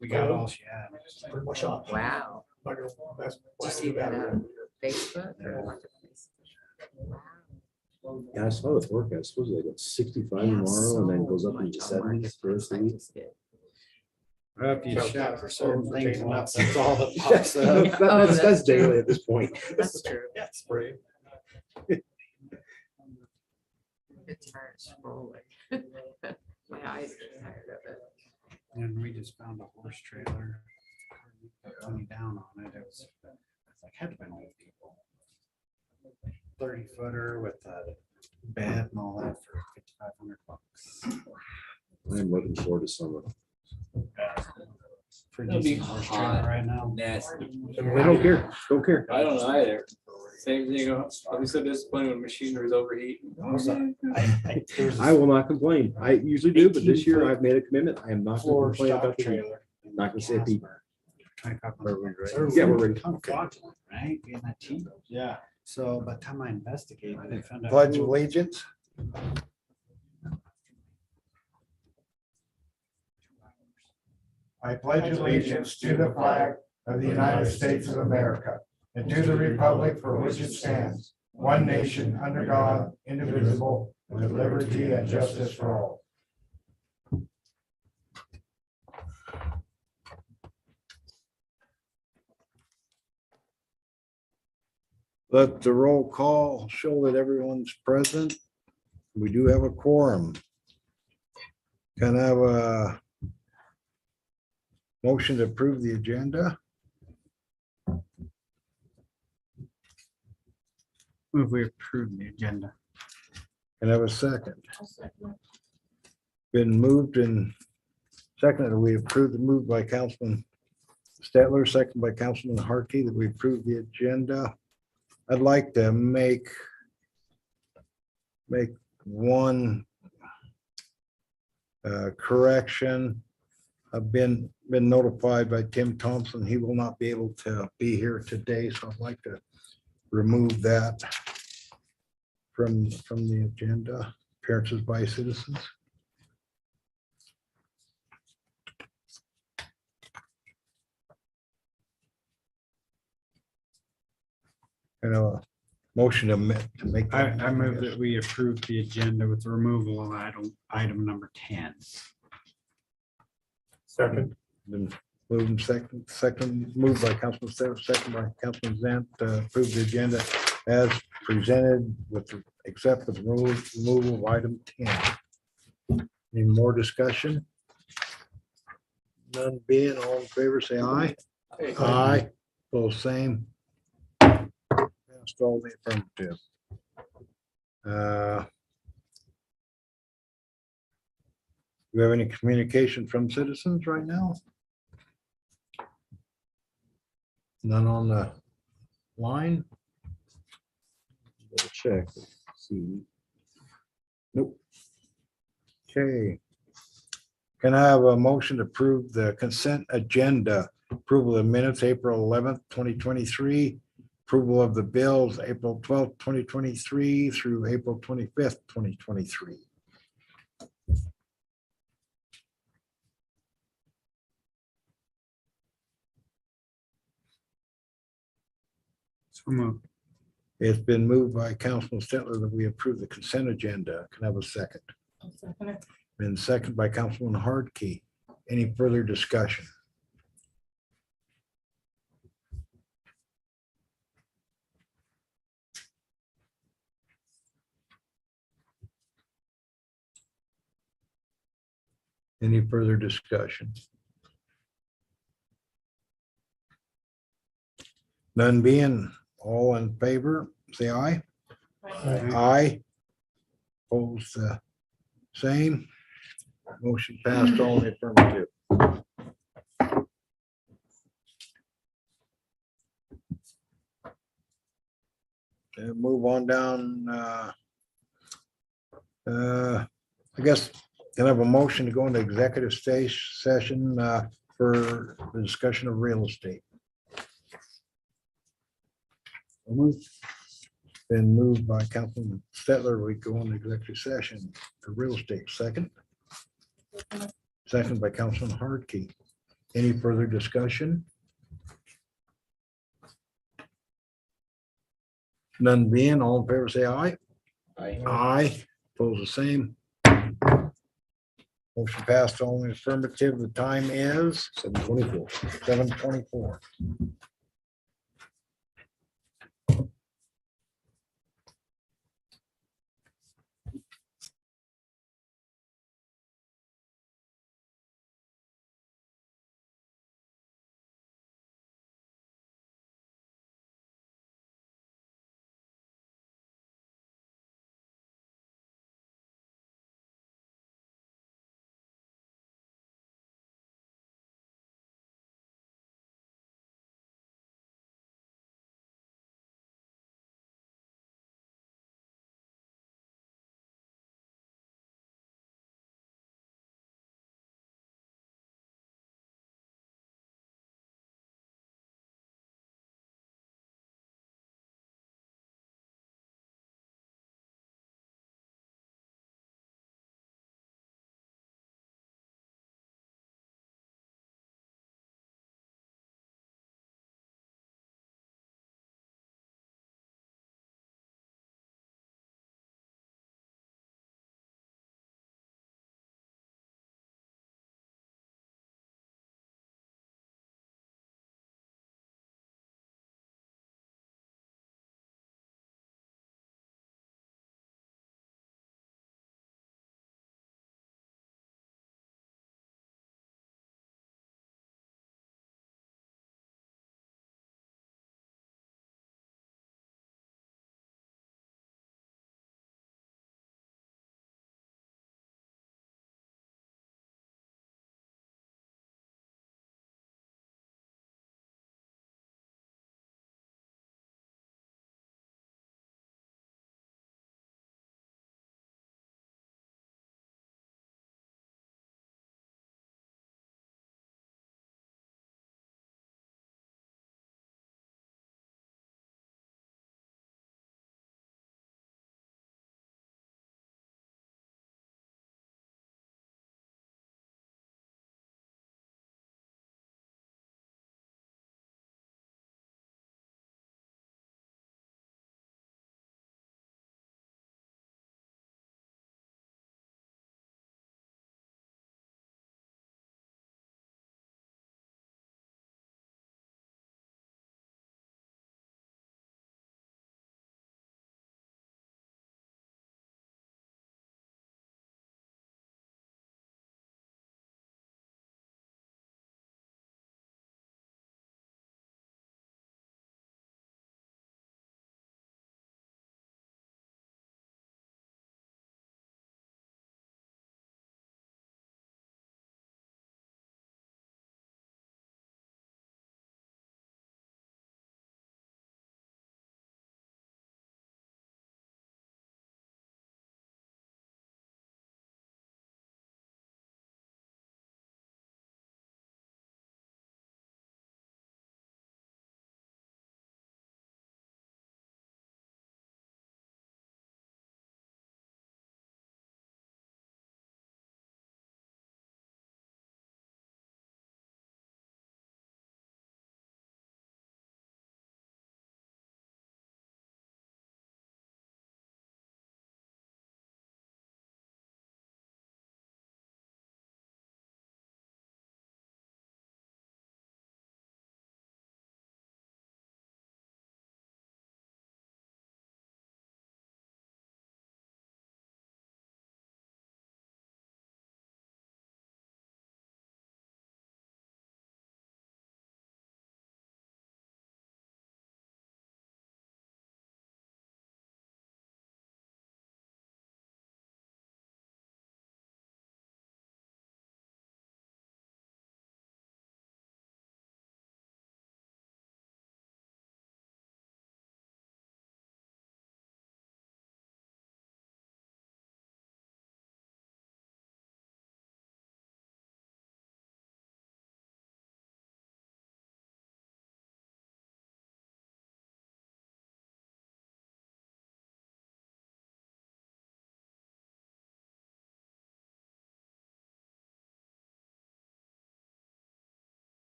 We got all she had. Pretty much off. Wow. Did you see that on Facebook or Marketplace? Wow. Yeah, I saw it work. I suppose they got 65 tomorrow and then goes up into So much on 70s for the rest of the week. Marketplace. I just get- Well, if you So, shop for oh, certain they things want- enough, that's all that Yeah, pops no, up. Oh, that's that's true. daily at this point. That's true. Yeah, spray. It's hard scrolling. My eyes are tired of it. And we just found a horse trailer. Coming down on it, it was like had to be old people. 30-footer with a bed and all that for $5,500. I'm looking forward to summer. Pretty It'll be decent horse hot. trailer right now. Nasty. They don't care. Don't care. I don't know either. Same thing. I'll be so disappointed when machinery is overheating. I will not complain. I usually do, but this year I've made a commitment. I am not going to Floor complain stop about the heat. trailer. Not gonna say a peep. 2,500. Yeah, we're ready. Right, being that cheap. Yeah, so by the time I investigated, I found out. Pledge of allegiance. I pledge allegiance to the flag of the United States of America and to the republic for which it stands, one nation under God, indivisible, with liberty and justice for all. Let the roll call show that everyone's present. We do have a quorum. Can I have a motion to approve the agenda? Move we approve the agenda. Can I have a second? Been moved and seconded. We approve the move by Councilman Stetler, second by Councilman Harkey, that we approve the agenda. I'd like to make one correction. I've been notified by Tim Thompson. He will not be able to be here today, so I'd like to remove that from the agenda. Appearances by citizens. And a motion to make. I move that we approve the agenda with the removal of item number 10. Second. Been moved and second, moved by Councilman Stetler, second by Councilman Zant, to approve the agenda as presented except with removal of item 10. Any more discussion? None being, all in favor, say aye. Aye. Both same. Passed all the affirmative. Do we have any communication from citizens right now? None on the line? We'll check. See. Nope. Okay. Can I have a motion to approve the consent agenda? Approval of minutes, April 11th, 2023. Approval of the bills, April 12th, 2023 through April 25th, 2023. So moved. It's been moved by Councilman Stetler that we approve the consent agenda. Can I have a second? Been seconded by Councilman Hardkey. Any further discussion? Any further discussion? None being, all in favor, say aye. Aye. Opposed, same. Motion passed, all in the affirmative. And move on down. I guess, can I have a motion to go into executive session for the discussion of real estate? Been moved by Councilman Stetler, we go into executive session for real estate. Second. Second by Councilman Hardkey. Any further discussion? None being, all in favor, say aye. Aye, pose the same. Motion passed, all in the affirmative. The time is 7:24. 7:24.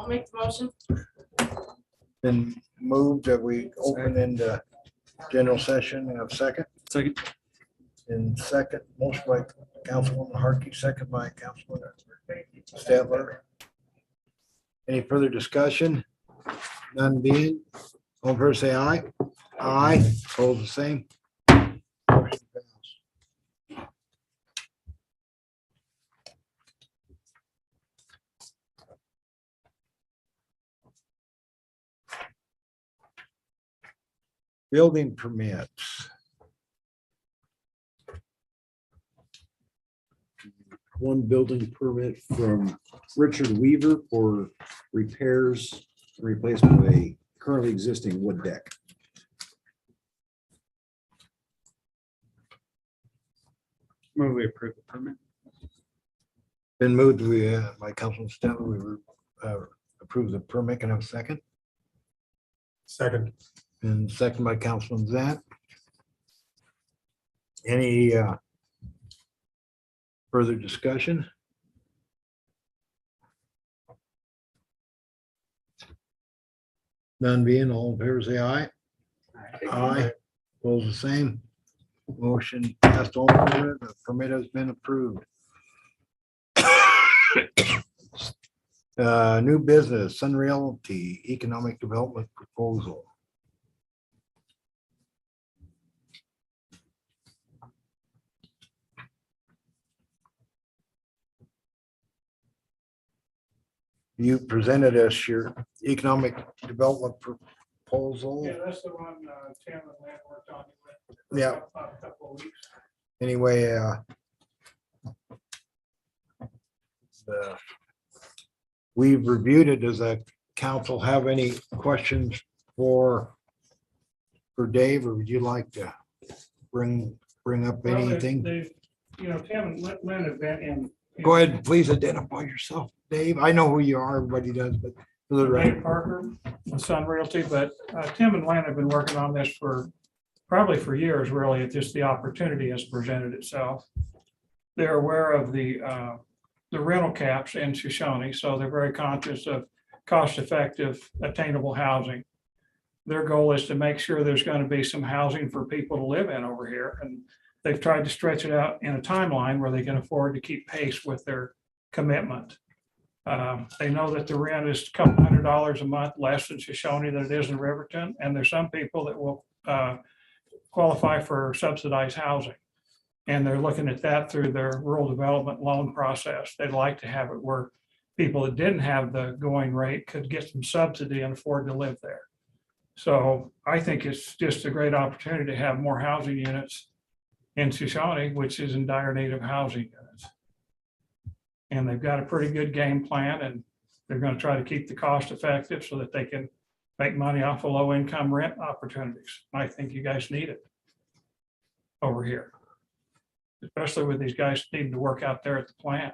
I'll make the motion. Been moved that we open into general session and have second. Second. In second, motion by Councilwoman Harkey, second by Councilman Stadler. Any further discussion? None being, all in favor say aye. Aye, hold the same. Motion passed. Building permits. One building permit from Richard Weaver for repairs and replacement of a currently existing wood deck. Move we approve the permit. Been moved, by Councilman Stadler, we approve the permit. Can I have a second? Second. And second by Councilman Zat. Any further discussion? None being, all in favor say aye. Aye. Opposed the same. Motion passed all in favor. The permit has been approved. New business, Sun Realty Economic Development Proposal. You presented us your economic development proposal. Yeah, that's the one Tim and Lynn worked on. Yeah. A couple of weeks. Anyway, we've reviewed it. Does the council have any questions for Dave, or would you like to bring up Well, anything? You know, Tim and Lynn have been in. Go ahead, and please identify yourself, Dave. I know who you are, everybody does, but for the Dave record. Parker, with Sun Realty, but Tim and Lynn have been working on this probably for years, really. It's just the opportunity has presented itself. They're aware of the rental caps in Shoshoni, so they're very conscious of cost-effective, attainable housing. Their goal is to make sure there's going to be some housing for people to live in over here, and they've tried to stretch it out in a timeline where they can afford to keep pace with their commitment. They know that the rent is a couple $100 a month less in Shoshoni than it is in Riverton, and there's some people that will qualify for subsidized housing. And they're looking at that through their rural development loan process. They'd like to have it where people that didn't have the going rate could get some subsidy and afford to live there. So I think it's just a great opportunity to have more housing units in Shoshoni, which is in dire need of housing units. And they've got a pretty good game plan, and they're going to try to keep the cost effective so that they can make money off of low income rent opportunities. I think you guys need it over here, especially with these guys needing to work out there at the plant.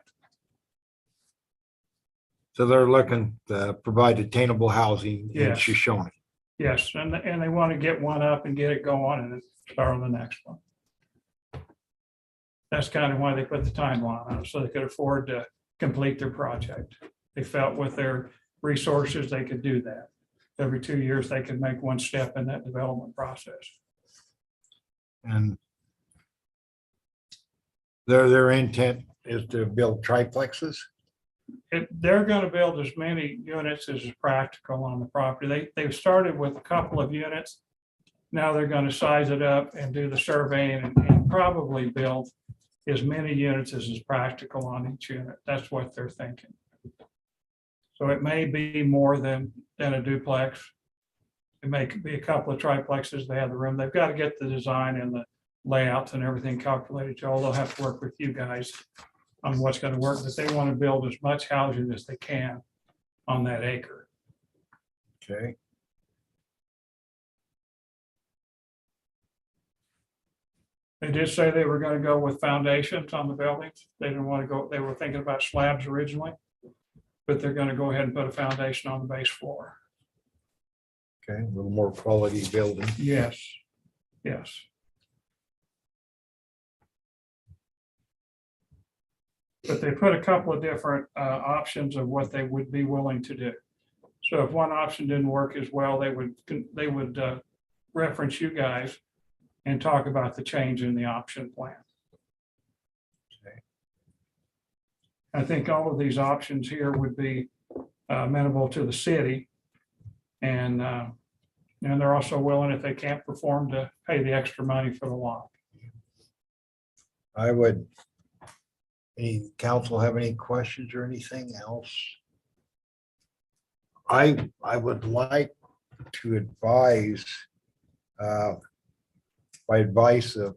So they're looking to provide attainable housing in Yes. Shoshoni. Yes, and they want to get one up and get it going and then start on the next one. That's kind of why they put the timeline on it, so they could afford to complete their project. They felt with their resources, they could do that. Every 2 years, they could make one step in that development process. And their intent is to build triplexes. They're going to build as many units as is practical on the property. They've started with a couple of units. Now they're going to size it up and do the surveying and probably build as many units as is practical on each unit. That's what they're thinking. So it may be more than a duplex. It may be a couple of triplexes. They have the room. They've got to get the design and the layouts and everything calculated. Joel, they'll have to work with you guys on what's going to work, but they want to build as much housing as they can on that acre. Okay. They did say they were going to go with foundations on the buildings. They didn't want to go, they were thinking about slabs originally, but they're going to go ahead and put a foundation on the base floor. Okay, a little more quality building. Yes, yes. But they put a couple of different options of what they would be willing to do. So if one option didn't work as well, they would reference you guys and talk about the change in the option plan. Okay. I think all of these options here would be amenable to the city. And they're also willing, if they can't perform, to pay the extra money for the lot. I would, any council have any questions or anything else? I would like to advise, by advice of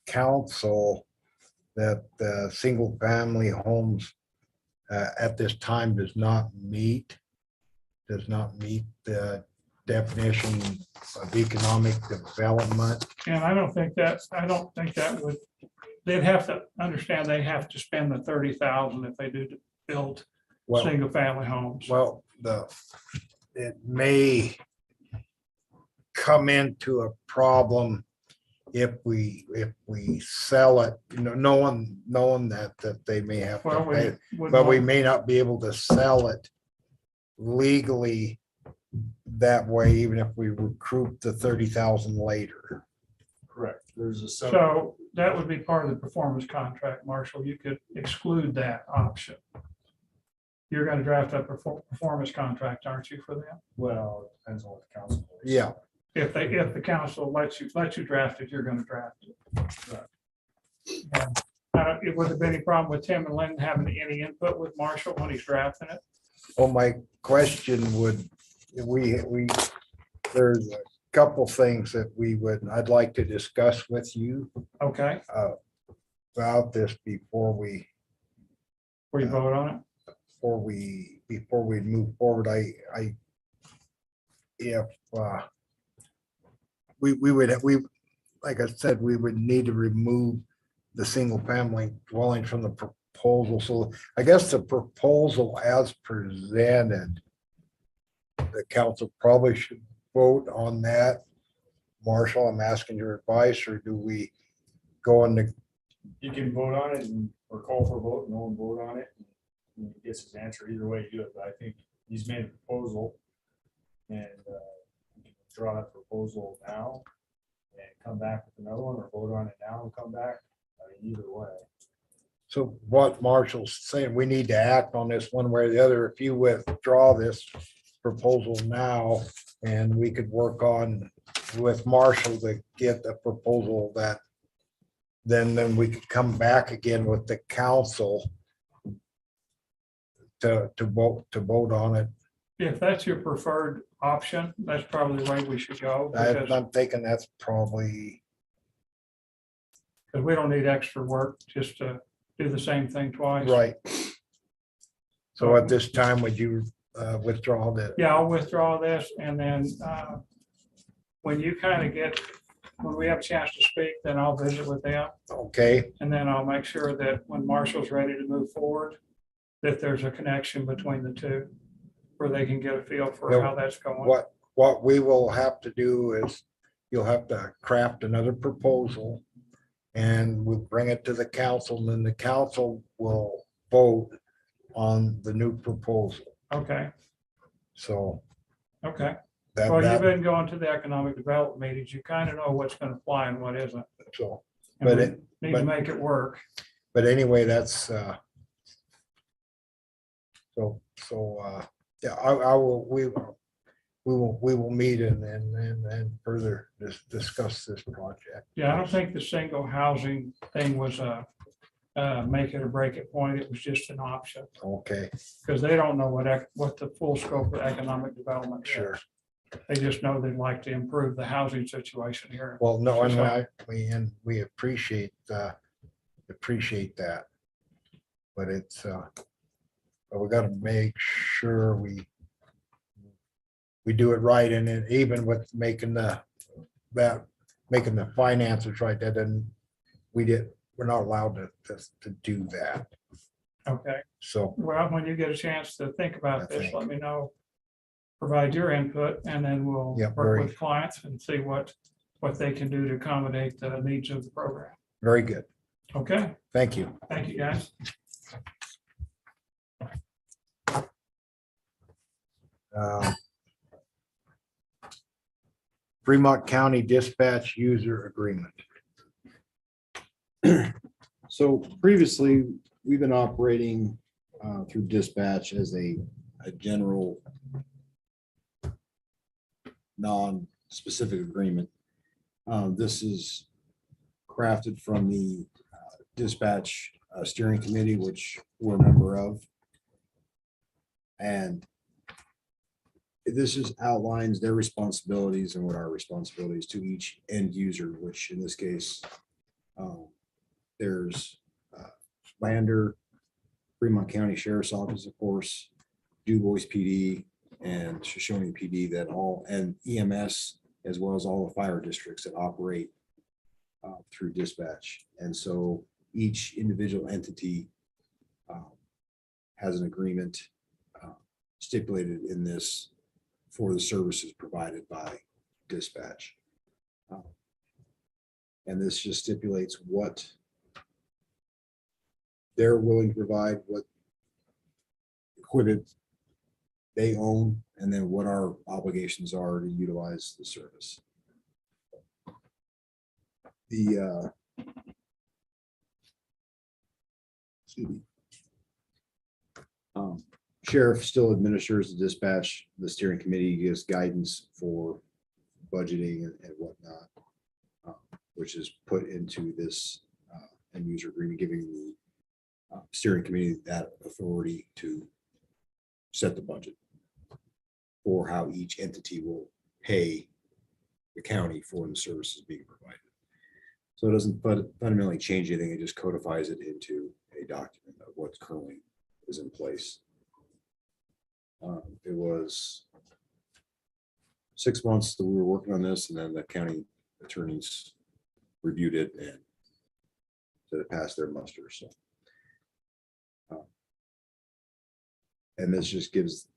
council, that single family homes at this time does not meet the definition of economic development. And I don't think that would, they'd have to understand they have to spend the 30,000 if they do to build Well, single family homes. well, it may come into a problem if we sell it, knowing that they may have to Well, pay, would but we want- may not be able to sell it legally that way, even if we recruit the 30,000 later. Correct. There's a separate, So that would be part of the performance contract, Marshall. You could exclude that option. You're gonna draft up a performance contract, aren't you, for them? well, it depends on what the council. does. Yeah, If the council lets you draft it, you're gonna draft it. It would have been any problem with Tim and Lynn having any input with Marshall when he's drafting it? well, my question would, there's a couple things that I'd like to discuss with you Okay, about this before we vote on it? before we move forward. If like I said, we would need to remove the single family dwelling from the proposal. So I guess the proposal as presented, the council probably should vote on that. Marshall, I'm asking your advice, or do we go on the, You can vote on it or call for a vote, no one vote on it. And he gets his answer either way you do it, but I think he's made a proposal. And you can withdraw that proposal now and come back with another one, or vote on it now and come back. Either way. so what Marshall's saying, we need to act on this one way or the other. If you withdraw this proposal now, and we could work on with Marshall to get the proposal that then we could come back again with the council to vote on it. If that's your preferred option, that's probably the way we should go. Because I'm thinking that's probably, we don't need extra work just to do the same thing twice. right. So at this time, would you withdraw that? Yeah, I'll withdraw this, and then when you kind of when we have a chance to speak, then I'll visit with them. Okay, And then I'll make sure that when Marshall's ready to move forward, that there's a connection between the two, where they can get a feel for how that's going. what we will have to do is you'll have to craft another proposal, and we'll bring it to the council, and then the council will vote on the new proposal. Okay, So okay. that, Well, you've been going to the economic development meetings. You kind of know what's going to fly and what isn't. so, And But we it- need to but- make it work. but anyway, that's, yeah, I will, we will meet and further discuss this project. Yeah, I don't think the single housing thing was a make it or break it point. It was just an option, Okay, because they don't know what the full scope of economic development is. sure. They just know they'd like to improve the housing situation here. Well, no, and Shoshoni. we appreciate that. But it's, but we gotta make sure we do it right, and then even with making the finances right, that then we're not allowed to do that. Okay, So, well, when you get a chance to think I about this, think. let me know. Provide your input, and then we'll Yeah, work very- with clients and see what they can do to accommodate the needs of the program. very good. Okay, Thank you. thank you, guys. Fremont County Dispatch User Agreement. So previously, we've been operating through dispatch as a general non-specific agreement. This is crafted from the dispatch steering committee, which we're a member of. And this just outlines their responsibilities and what our responsibilities to each end user, which in this case, there's Lander, Fremont County Sheriff's Office, of course, Du Bois PD and Shoshoni PD that all, and EMS, as well as all the fire districts that operate through dispatch. And so each individual entity has an agreement stipulated in this for the services provided by dispatch. And this just stipulates what they're willing to provide, what equipment they own, and then what our obligations are to utilize the service. The excuse me. Sheriff still administers the dispatch. The steering committee gives guidance for budgeting and whatnot, which is put into this end user agreement, giving the steering committee that authority to set the budget for how each entity will pay the county for the services being provided. So it doesn't fundamentally change anything. It just codifies it into a document of what currently is in place. It was 6 months that we were working on this, and then the county attorneys reviewed it and so it passed their muster. So, and this just gives,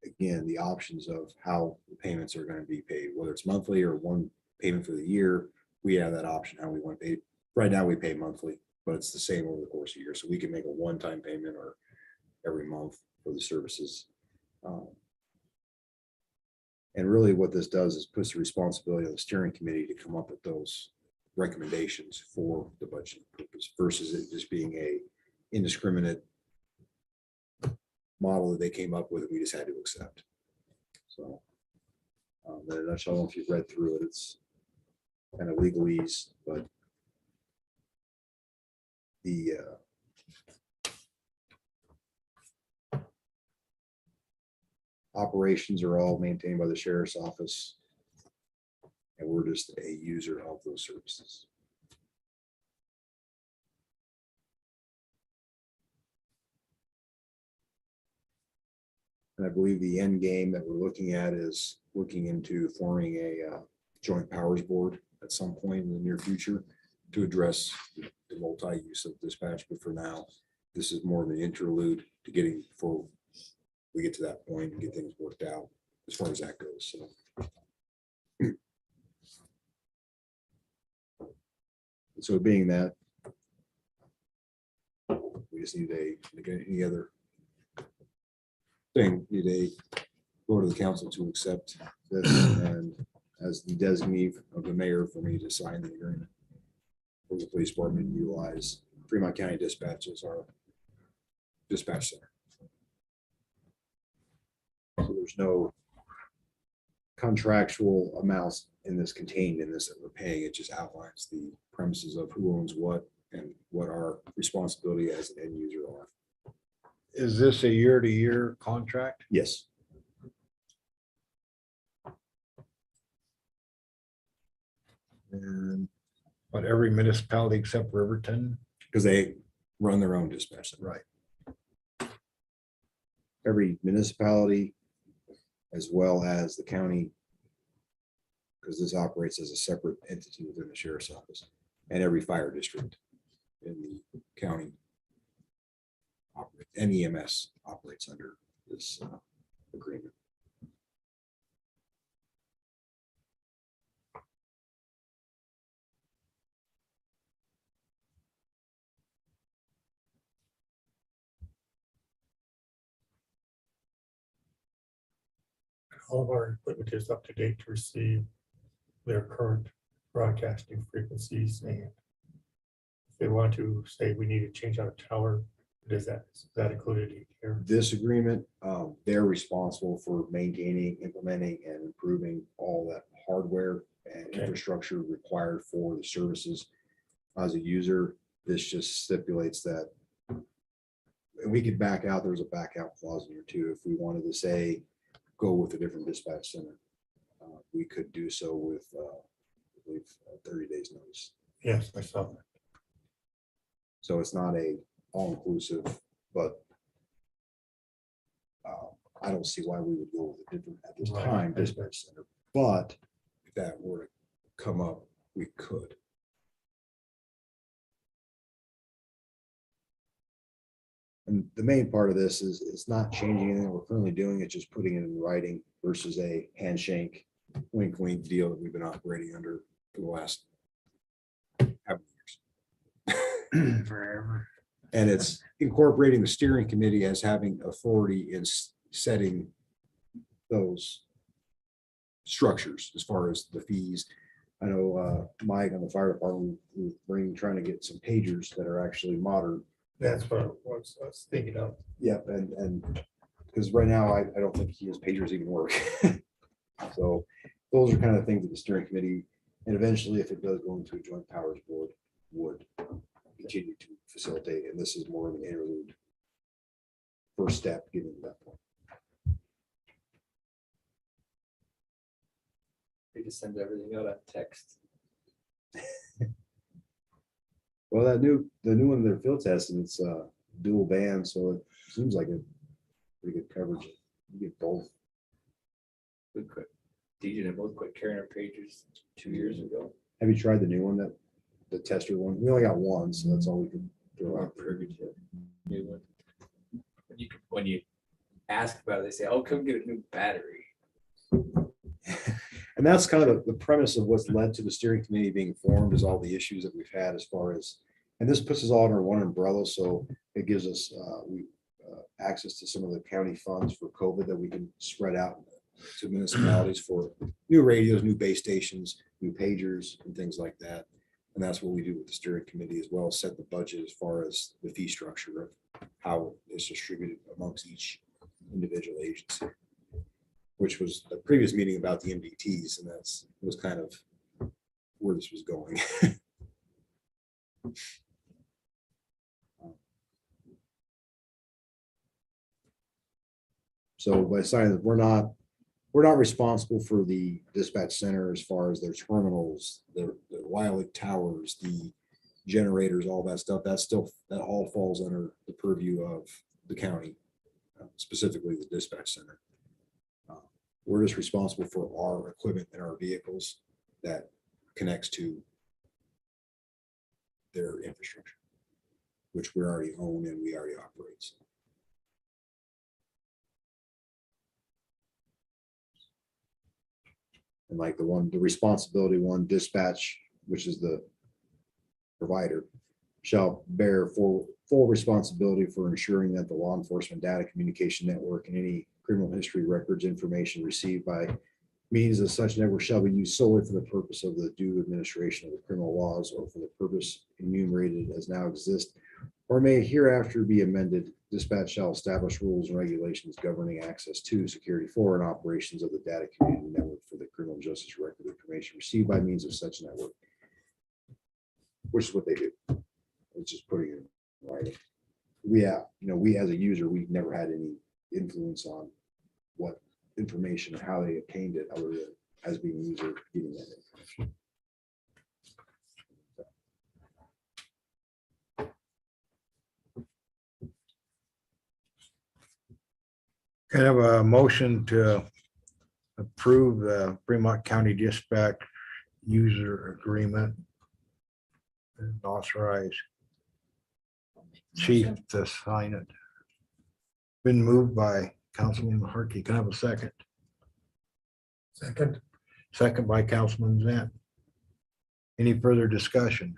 again, the options of how the payments are going to be paid, whether it's monthly or one payment for the year. We have that option how we want to pay. Right now, we pay monthly, but it's the same over the course of the year. So we can make a one-time payment or every month for the services. And really what this does is puts the responsibility on the steering committee to come up with those recommendations for the budget purpose versus it just being a indiscriminate model that they came up with and we just had to accept. So in a nutshell, I don't know if you've read through it, it's kind of legalese, but the operations are all maintained by the sheriff's office, and we're just a user of those services. And I believe the end game that we're looking at is looking into forming a joint powers board at some point in the near future to address the multi-use of dispatch. But for now, this is more of an interlude to getting before we get to that point and get things worked out as far as that goes. So being that, we just need any other thing, need a go to the council to accept this and as the designee of the mayor for me to sign the agreement for the police department to utilize Fremont County Dispatch as our dispatch center. So there's no contractual amounts in this contained in this that we're paying. It just outlines the premises of who owns what and what our responsibility as an end user are. Is this a year-to-year contract? Yes. And but every municipality except Riverton? Because they run their own dispatch center. Right. Every municipality as well as the county, because this operates as a separate entity within the sheriff's office, and every fire district in the county operates, and EMS operates under this agreement. all of our equipment is up to date to receive their current broadcasting frequencies, and if they want to say we need to change out a tower, is that included in here? This agreement, they're responsible for maintaining, implementing, and improving all that hardware and Okay. infrastructure required for the services. As a user, this just stipulates that. And we could back out, there's a back out clause in here too, if we wanted to say, go with a different dispatch center. We could do so with, I believe, 30 days notice. Yes, I saw that. So it's not a all-inclusive, but I don't see why we would go with a different at this Right. time dispatch center. But if that were to come up, we could. And the main part of this is it's not changing anything we're currently doing, it's just putting it in writing versus a handshake, wink, wink deal that we've been operating under for the last how many years. Forever. And it's incorporating the steering committee as having authority in setting those structures as far as the fees. I know Mike on the fire department, we're trying to get some pagers that are actually modern. That's what I was thinking of. Yep, and because right now I don't think his pagers even work. So those are kind of things that the steering committee, and eventually if it does go into a joint powers board, would continue to facilitate, and this is more of an interlude. First step getting to that point. They just send everything out on text. Well, the new one they're field testing, it's dual band, so it seems like a pretty good coverage. You get both. We quit. DJ and I both quit carrying our pagers 2 years ago. Have you tried the new one, that the tester one? We only got one, so that's all we can We're throw not out. privy to new one. When you ask about it, they say, "Oh, come get a new battery." And that's kind of the premise of what's led to the steering committee being formed, is all the issues that we've had as far as, and this puts us all under one umbrella, so it gives us access to some of the county funds for COVID that we can spread out to municipalities for new radios, new base stations, new pagers, and things like that. And that's what we do with the steering committee as well, set the budget as far as the fee structure of how it's distributed amongst each individual agency, which was the previous meeting about the MDTs, and that's was kind of where this was going. So by signing that, we're not responsible for the dispatch center as far as their terminals, the wireless towers, the generators, all that stuff. That all falls under the purview of the county, specifically the dispatch center. We're just responsible for our equipment and our vehicles that connects to their infrastructure, which we already own and we already operate. So. And like the responsibility one, dispatch, which is the provider, shall bear full responsibility for ensuring that the law enforcement data communication network and any criminal history records information received by means of such network shall be used solely for the purpose of the due administration of the criminal laws or for the purpose enumerated as now exist or may hereafter be amended. Dispatch shall establish rules and regulations governing access to, security for, and operations of the data community network for the criminal justice record information received by means of such network, which is what they do. It's just putting it in writing. We as a user, we've never had any influence on what information or how they obtained it other than as being a user getting that information. Kind of a motion to approve the Fremont County Dispatch User Agreement and authorize chief to sign it. Been moved by Councilman Harkey. Can I have a second? Second. Second by Councilman Zent. Any further discussion?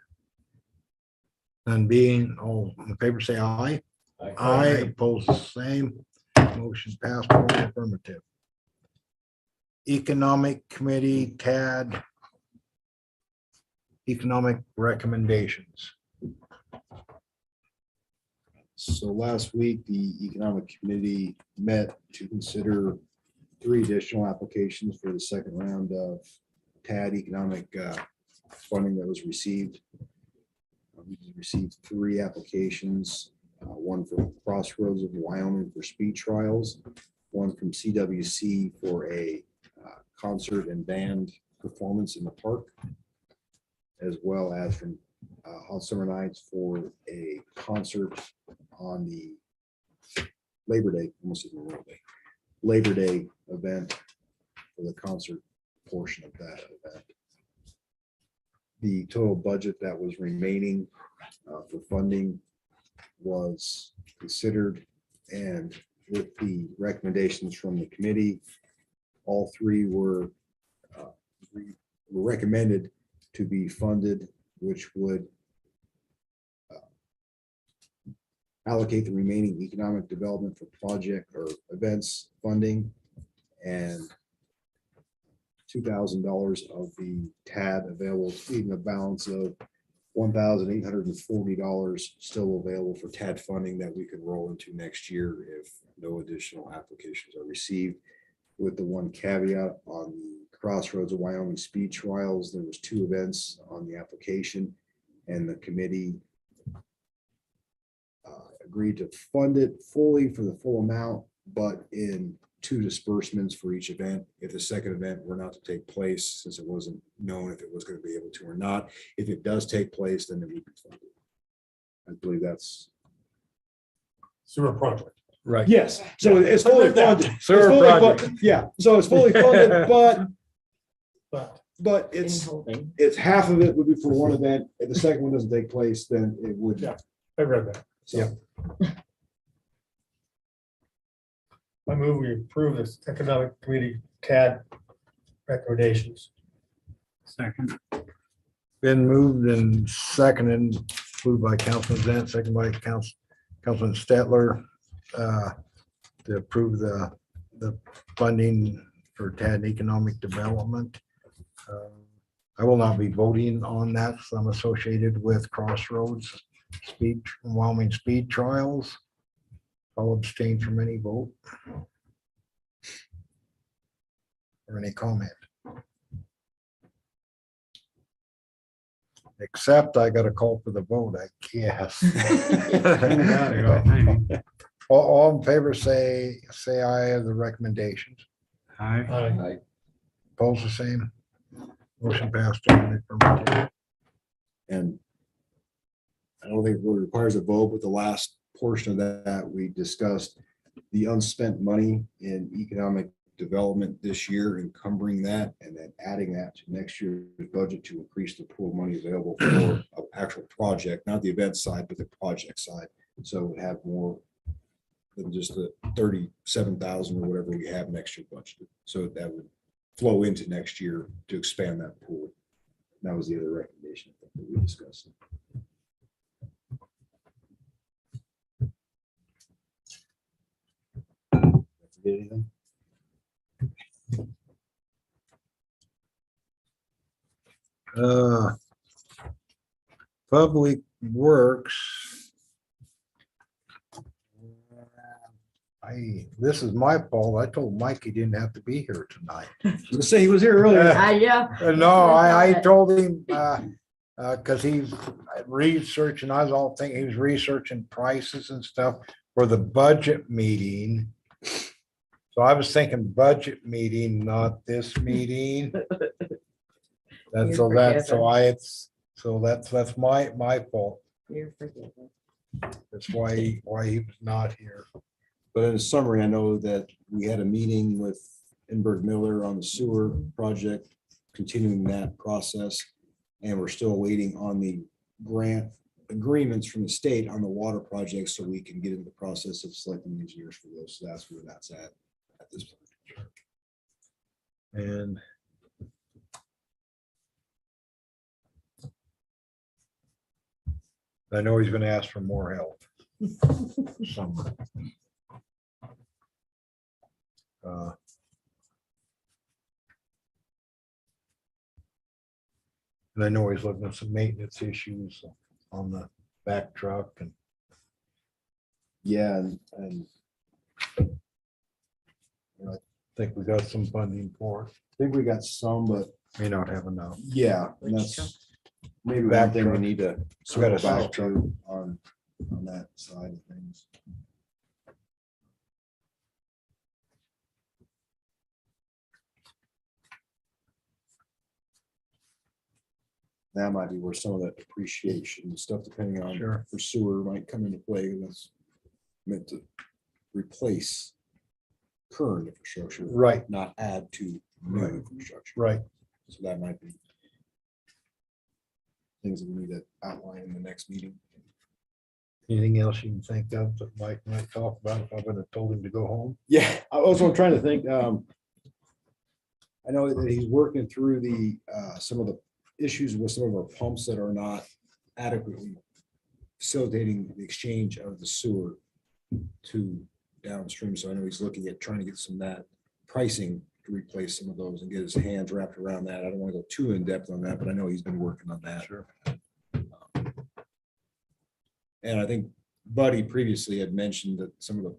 None being, all in favor, say aye. Aye, opposed, the same. Motion passed, all affirmative. Economic Committee, TAD. Economic recommendations. So last week, the Economic Committee met to consider 3 additional applications for the second round of TAD economic funding that was received. We received 3 applications, one from Crossroads of Wyoming for speed trials, one from CWC for a concert and band performance in the park, as well as from Hot Summer Nights for a concert on the Labor Day, almost Memorial Day, Labor Day event for the concert portion of that event. The total budget that was remaining for funding was considered, and with the recommendations from the committee, all 3 were recommended to be funded, which would allocate the remaining economic development for project or events funding and $2,000 of the TAD available, leaving a balance of $1,840 still available for TAD funding that we could roll into next year if no additional applications are received. With the one caveat on the Crossroads of Wyoming speed trials, there was 2 events on the application, and the committee agreed to fund it fully for the full amount, but in 2 disbursements for each event. If the second event were not to take place, since it wasn't known if it was going to be able to or not, if it does take place, then it would be funded. I believe that's Sewer project. Right. yes. So it's fully funded. It's Sewer fully project. funded. Yeah, so it's fully funded, but In it's holding. half of it would be for one event. If the second one doesn't take place, then it would. Yeah. I read that. So I move we approve this economic committee CAD recommendations. Second. Been moved and seconded, moved by Councilman Zant, second by Councilman Stetler, to approve the funding for TAD economic development. I will not be voting on that, so I'm associated with Crossroads speed, Wyoming speed trials. I'll abstain from any vote or any comment. Except I got to call for the vote, I guess. All in favor, say aye of the recommendations. Aye. Aye. Opposed, the same. Motion passed. Affirmative. and I don't think it really requires a vote, but the last portion of that, we discussed the unspent money in economic development this year, encumbering that, and then adding that to next year's budget to increase the pool of money available for an actual project, not the event side, but the project side. So have more than just the 37,000 or whatever we have next year budgeted. So that would flow into next year to expand that pool. That was the other recommendation that we discussed. Forget anything? Public Works. This is my fault. I told Mike he didn't have to be here tonight. Let's say he was here earlier. Yeah. No, I told him, cause he's researching, I was all thinking he was researching prices and stuff for the budget meeting. So I was thinking budget meeting, not this meeting. That's so that's my fault. You're forgiven. That's why he was not here. But in summary, I know that we had a meeting with Enberg Miller on the sewer project, continuing that process. And we're still waiting on the grant agreements from the state on the water project, so we can get into the process of selecting engineers for those. So that's where that's at this point. And I know he's gonna ask for more help. Somewhere. And I know he's looking at some maintenance issues on the back truck and Yeah, and I think we got some funding for it. I think we got some, but May not have enough. yeah, and that's maybe one Back thing we truck. need to got circle a back back to on that side of things. That might be where some of that depreciation and stuff, depending on Sure. for sewer, might come into play. That's meant to replace current infrastructure, Right, not add to new Right. infrastructure. right. So that might be things that we need to outline in the next meeting. Anything else you can think of that Mike might talk about? I'm gonna told him to go home. Yeah, I was trying to think. I know that he's working through the, some of the issues with some of our pumps that are not adequately facilitating the exchange of the sewer to downstream. So I know he's looking at trying to get some of that pricing to replace some of those and get his hands wrapped around that. I don't want to go too in depth on that, but I know he's been working on that. Sure. And I think Buddy previously had mentioned that some of the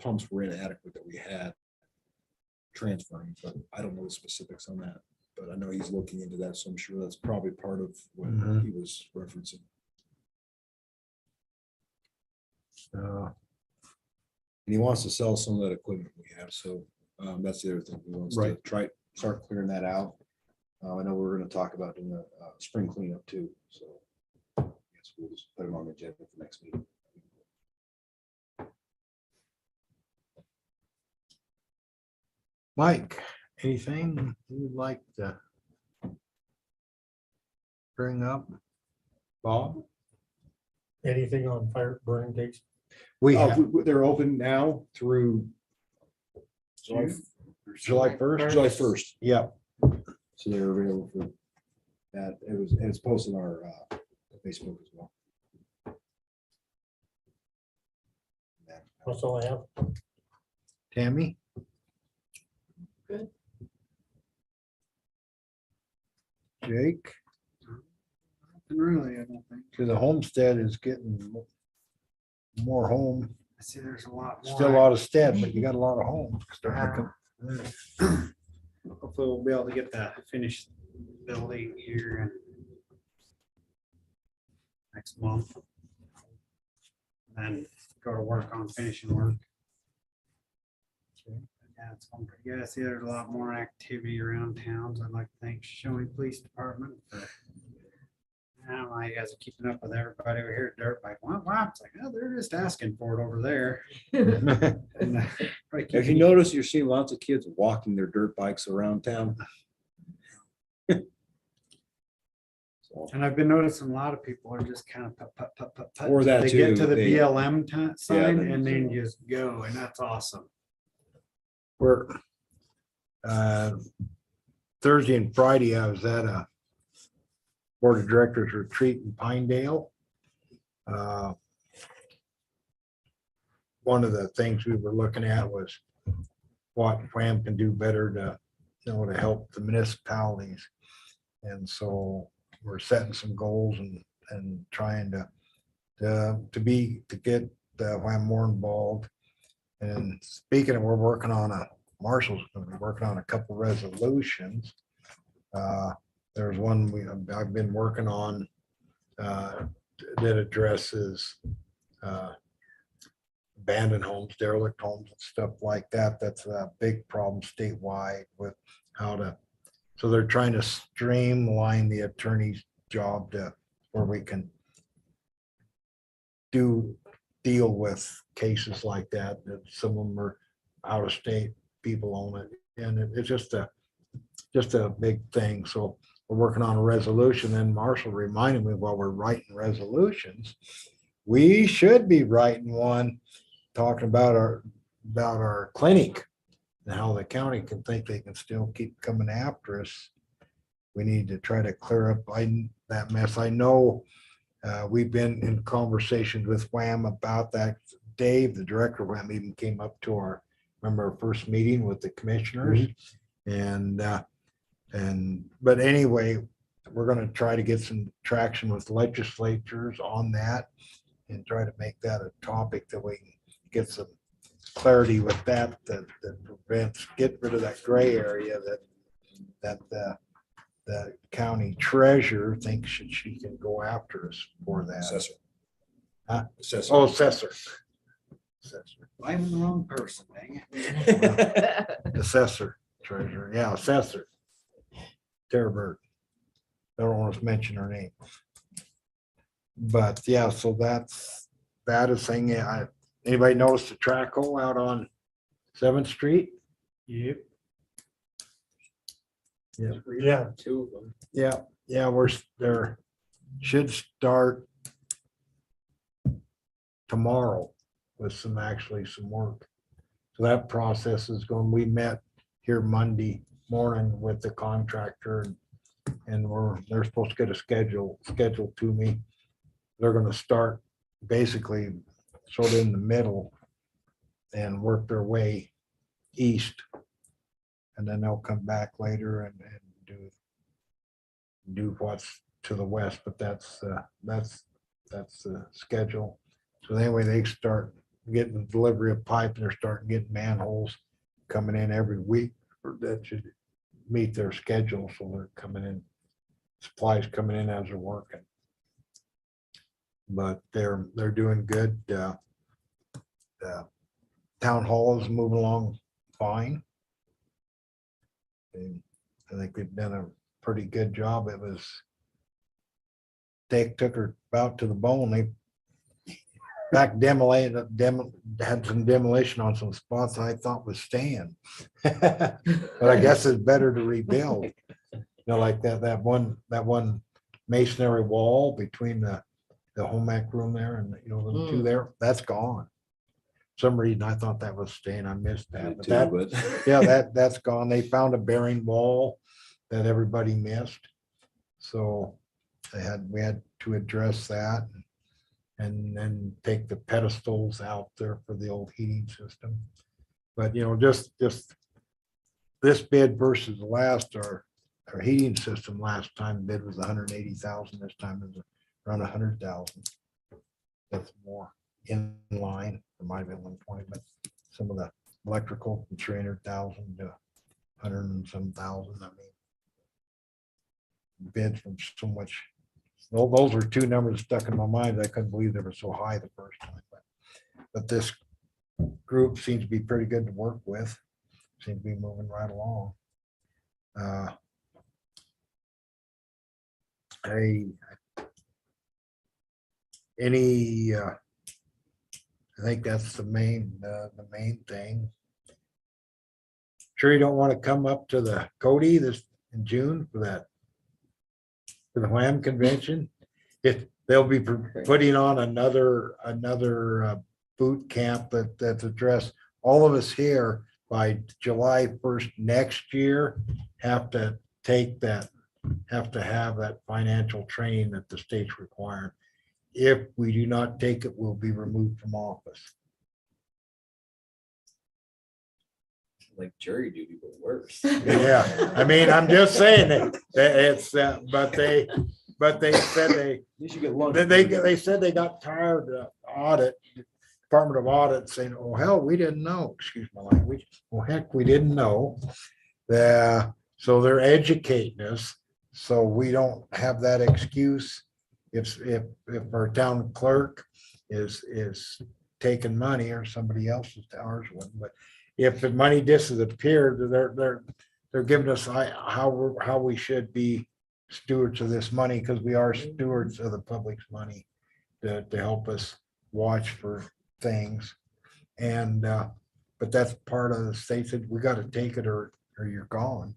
pumps were inadequate that we had transferring, but I don't know the specifics on that. But I know he's looking into that, so I'm sure that's probably part of what Mhm. he was referencing. Uh, And he wants to sell some of that equipment we have, so that's the other thing. He wants to Right. start clearing that out. I know we're gonna talk about doing a spring cleanup too, so. I guess we'll just put it on the agenda for next meeting. Mike, anything you'd like to bring up? Bob? Anything on fire burn takes? We have They're open now through July first. July 1st. Yep. So they're available for that. It's posted on our Facebook as well. That's all I have. Tammy? Good. Jake? And really, I don't think. To the homestead is getting more home, I see there's a lot more. still a lot of stead, but you got a lot of homes. starting to come. Hopefully we'll be able to get the finished building here and next month. Then go to work on finishing work. Yeah, it's going pretty good. I see there's a lot more activity around towns. I'd like to thank Shoshoni Police Department for. I don't know how you guys are keeping up with everybody over here at Dirt Bike. Wow, it's like, oh, they're just asking for it over there. And, probably If you keeping- notice, you're seeing lots of kids walking their dirt bikes around town. So, And I've been noticing a lot of people are just kind of put. Or that They get too, to the they- BLM sign then and then you- just go, and that's awesome. We're Thursday and Friday, I was at a Board of Directors retreat in Pinedale. One of the things we were looking at was what WHAM can do better to, to help the municipalities. And so we're setting some goals and trying to get the WHAM more involved. And speaking of, we're working on Marshall's gonna be working on a couple resolutions. There's one I've been working on that addresses abandoned homes, derelict homes and stuff like that. That's a big problem statewide with how to, so they're trying to streamline the attorney's job to where we can deal with cases like that, that some of them are out of state, people own it. And it's just a big thing. So we're working on a resolution, and Marshall reminded me while we're writing resolutions, we should be writing one talking about our clinic and how the county can think they can still keep coming after us. We need to try to clear up that mess. I know we've been in conversations with WHAM about that. Dave, the director of WHAM, even came up to our first meeting with the commissioners. But anyway, we're gonna try to get some traction with legislatures on that and try to make that a topic that we can get some clarity with that prevents, get rid of that gray area that the county treasurer thinks she can go after us for that. Assessor. Huh? Assessor. Oh, assessor. Assessor, Blaming the wrong person, dang it. assessor, treasurer, yeah, assessor. Tara Bird. I don't want to mention her name. But yeah, so that is thing. Yeah, anybody notice the track hole out on 7th Street? Yep. Yeah. Two of them. Yeah, there should start tomorrow with some work. So that process is going, we met here Monday morning with the contractor and they're supposed to get a schedule to me. They're gonna start basically sort of in the middle and work their way east. And then they'll come back later and do what's to the west, but that's the schedule. So anyway, they start getting the delivery of pipe and they're starting getting manholes coming in every week. That should meet their schedule. So they're coming in, supplies coming in as they're working. But they're doing good. The town hall is moving along fine. And I think they've done a pretty good job. They took her about to the bone. They back had some demolition on some spots I thought was staying. But I guess it's better to rebuild. You know, like that one masonry wall between the home ec room there and the two there, that's gone. Some reason I thought that was staying. I missed that. But that's gone. They found a bearing wall that everybody missed. So we had to address that and then take the pedestals out there for the old heating system. But just this bid versus the last, our heating system last time bid was 180,000. This time is around 100,000. That's more in line. It might have been 120, but some of the electrical from 300,000 to 100 and some thousand. I mean, bids from so much. Well, those were two numbers stuck in my mind. I couldn't believe they were so high the first time. But this group seems to be pretty good to work with. Seems to be moving right along. I think that's the main thing. Sure you don't want to come up to the Cody this in June for the Wham convention? If they'll be putting on another boot camp that's addressed, all of us here by July 1st next year have to have that financial training that the state's requiring. If we do not take it, we'll be removed from office. Like jury duty, but worse. Yeah, I mean, I'm just saying that it's but they said You should get lunch. they said they got tired of Department of Audit saying, oh, hell, we didn't know, excuse my language. Well, heck, we didn't know. So they're educating us, so we don't have that excuse. If our town clerk is taking money or somebody else's, ours wouldn't, but if the money disappeared, they're giving us how we should be stewards of this money, because we are stewards of the public's money to help us watch for things. And but that's part of the state said we got to take it or you're gone.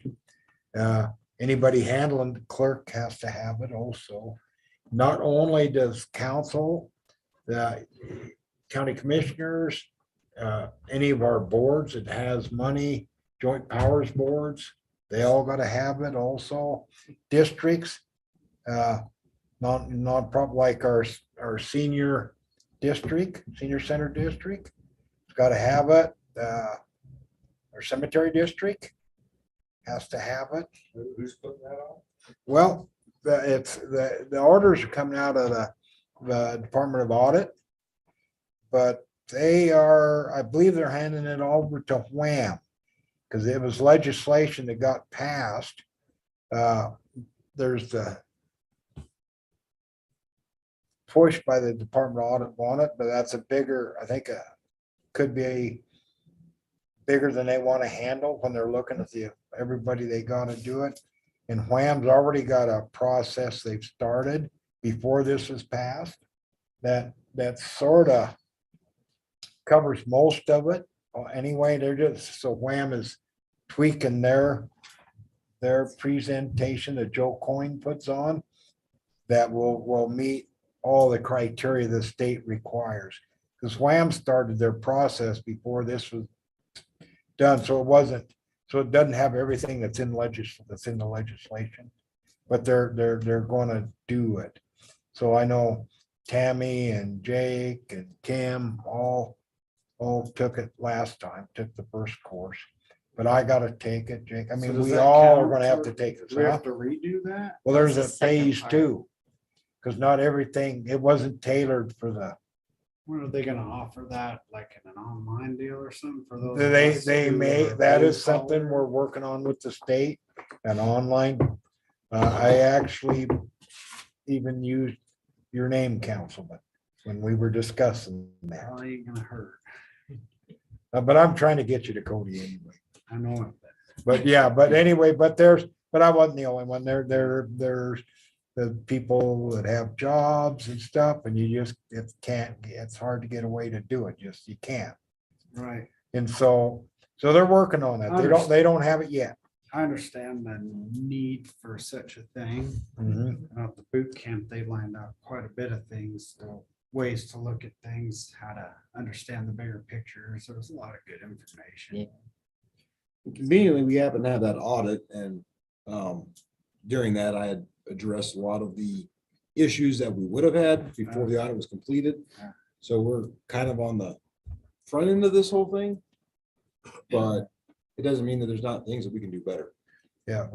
Anybody handling the clerk has to have it also. Not only does council, the county commissioners, any of our boards that has money, joint powers boards, they all got to have it also. Districts, not probably like our senior center district, it's got to have it. Our cemetery district has to have it. Who's putting that on? Well, the orders are coming out of the Department of Audit. But they are, I believe they're handing it over to Wham. Because it was legislation that got passed. There's the push by the Department of Audit on it, but that's a bigger, I think, could be bigger than they want to handle when they're looking at everybody they got to do it. And Wham's already got a process they've started before this is passed. That sort of covers most of it. Anyway, they're just, so Wham is tweaking their presentation that Joe Coyne puts on that will meet all the criteria the state requires. Because Wham started their process before this was done, so it doesn't have everything that's in the legislation, but they're gonna do it. So I know Tammy and Jake and Kim all took it last time, took the first course. But I gotta take it, Jake. I So mean, does we that all are count gonna have for- to take this. Do we huh? have to redo that? Well, there's a That's the second phase part. 2. Because not everything, it wasn't tailored for the, When are they gonna offer that, like in an online deal or something for those? of they us they who may, are that blue is something collar? we're working on with the state and online. I actually even used your name, Councilman, when we were discussing that. Well, ain't gonna hurt. But I'm trying to get you to Cody anyway. I know it. But yeah, but anyway, but I wasn't the only one. There's the people that have jobs and stuff, and it's hard to get away to do it. Just, you can't. Right. And so they're working on it. They don't have it yet. I understand the need for such a thing. Mhm. At the boot camp, they lined out quite a bit of things, ways to look at things, how to understand the bigger picture. So there's a lot of good information. Conveniently, we happen to have that audit, and during that, I had addressed a lot of the issues that we would have had before the audit was completed. Yeah. So we're kind of on the front end of this whole thing, but it doesn't mean that there's not things that we can do better Yeah,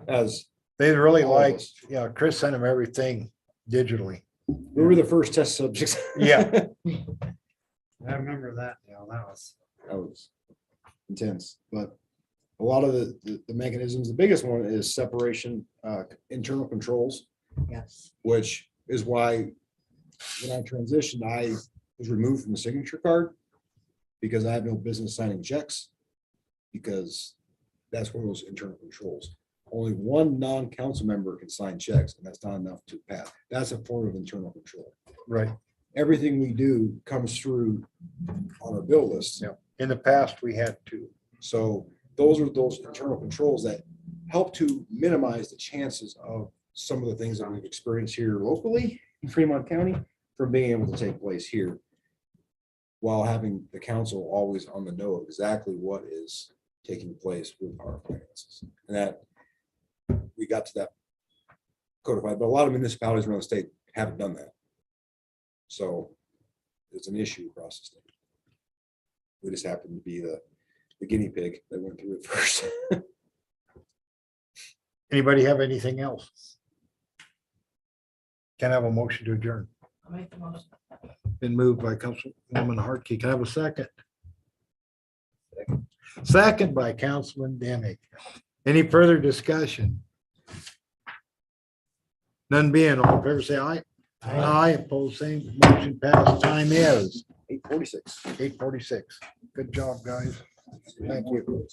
as they really all of like, us. Chris sent them everything digitally. We were the first test subjects. Yeah. I remember that, that was. That was intense, but a lot of the mechanisms, the biggest one is separation, internal controls, Yes. which is why when I transitioned, I was removed from the signature card because I have no business signing checks, because that's one of those internal controls. Only one non-council member can sign checks, and that's not enough to pass. That's a form of internal control. Right. Everything we do comes through on our bill list. Yeah. In the past, we had to. So those are those internal controls that help to minimize the chances of some of the things that we've experienced here locally in Fremont County from being able to take place here, while having the council always on the know of exactly what is taking place with our finances. And that we got to that codified, but a lot of municipalities around the state haven't done that. So it's an issue across the state. We just happen to be the guinea pig that went through it first. Anybody have anything else? Can I have a motion to adjourn? I'll make the motion. Been moved by Councilwoman Hartke. Can I have a second? Second by Councilman Demick. Any further discussion? None being, all in favor, say aye. Aye, opposed, same. Motion passed. Time is 8:46. 8:46. Good job, guys. Thank you.